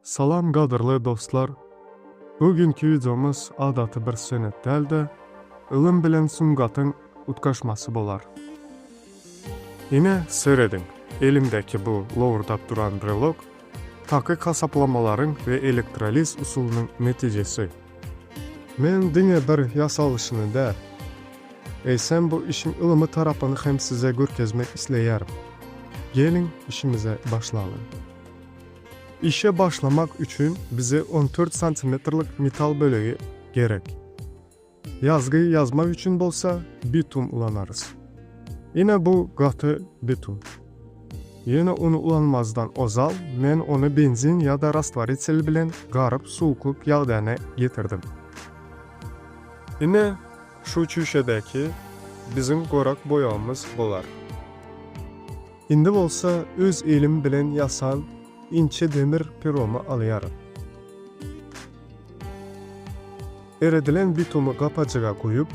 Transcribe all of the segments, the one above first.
Salam qadırlı dostlar. Bugünkü videomuz adatı bir sönetdəldə ılım bilen Sumqatın utqaşması bolar. Yine seyredin. Elimdeki bu lovurdap duran brelok takı kasaplamaların ve elektroliz usulunun neticesi. Men dine bir yasalışını der. Sen bu işin ılımı tarafını hem size görkezmek isteyerim. Gelin işimize başlayalım. İşe başlamak üçün bize 14 santimetrlik metal bölüğü gerek. Yazgıyı yazmak üçün bolsa bitum ulanarız. Yine bu qatı bitum. Yine onu ulanmazdan ozal, men onu benzin ya da rastvaritsel bilen qarıp suukup yağdana getirdim. Yine şu çüşedeki bizim qorak boyamız bolar. İndi bolsa öz elim bilen yasan ince demir peromu alıyorum. Eredilen bitumu kapacığa koyup,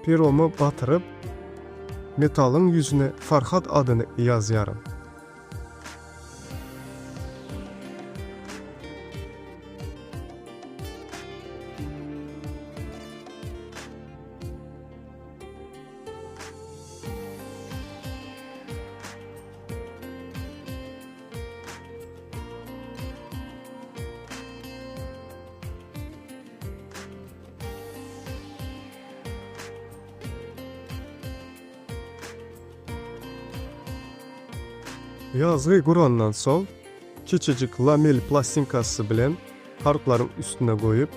peromu batırıp, metalın yüzüne Farhat adını yazıyorum. Yazgı kurandan soň küçücük lamel plastinkası bilen harfların üstüne koyup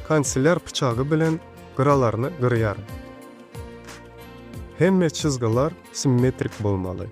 kanseller bıçağı bilen qıralarını qırıyarım. Hemme çizgiler simmetrik bolmalı.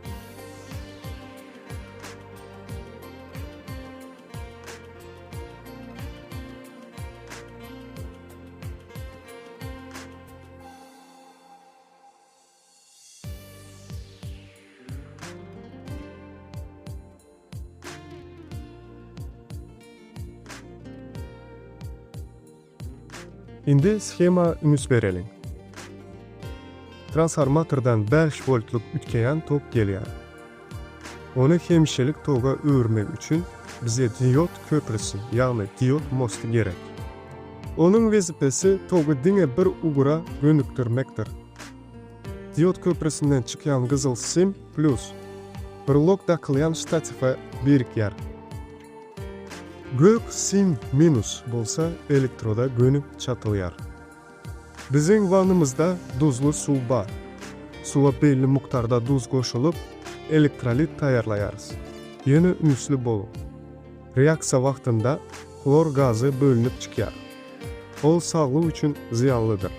İndi schema üns verelim. Transformatordan 5 voltluk ütkeyen tok geliyor. Onu hemşelik toga öğürmek üçün bize diyot köprüsü yani diyot mostu gerek. Onun vazifesi togu dine bir uğura gönüktürmektir. Diyot köprüsünden çıkan kızıl sim plus brelokda kılyan statife birikyer. Gök sim minus bolsa elektroda gönüp çatılıyar. Bizim vanımızda duzlu su var. Suva belli miktarda duz koşulup elektrolit tayarlayarız. Yeni ünsü bolu. Reaksiya vaxtında klor gazı bölünüp çıkar. Ol sağlığı üçün ziyanlıdır.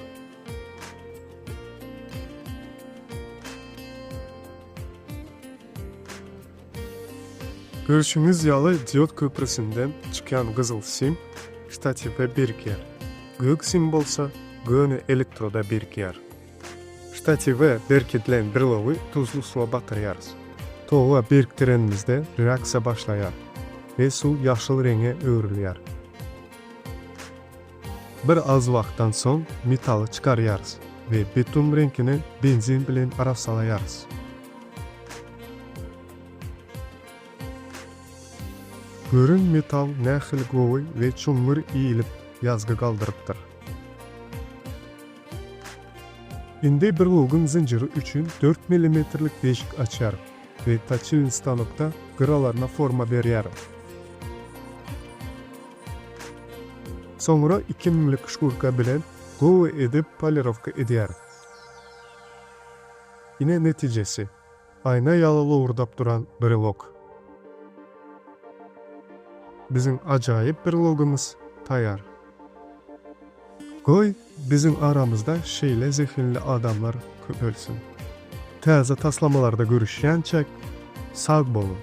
Görüşünüz yalı diyot köprüsünden çıkan kızıl sim statife birikir. Gök sim bolsa gönü elektroda birikir. Statife berkitilen brelogu tuzlu suya batırıyarız. Toğuğa biriktirenimizde reaksiya başlayar ve su yaşıl renge öğürülüyor. Bir az vaxtdan son metalı çıkarıyarız ve bitum rengini benzin bilen arasalayarız. Görün metal nähil gowy ve çumur iyilip yazgı kaldırıptır. İndi brelogun zinciri üçün 4 mm'lik deşik açar ve taçilin stanokta qıralarına forma berýär. Sonra 2 mm'lik şkurka bilen gowy edip polirovka edýär. Yine neticesi ayna yalılı urdap duran brelok. Bizim acayip bir logumuz tayar. Koy bizim aramızda şeyle zehinli adamlar ölsün. Təzə taslamalarda görüşýänçek sağ bolun.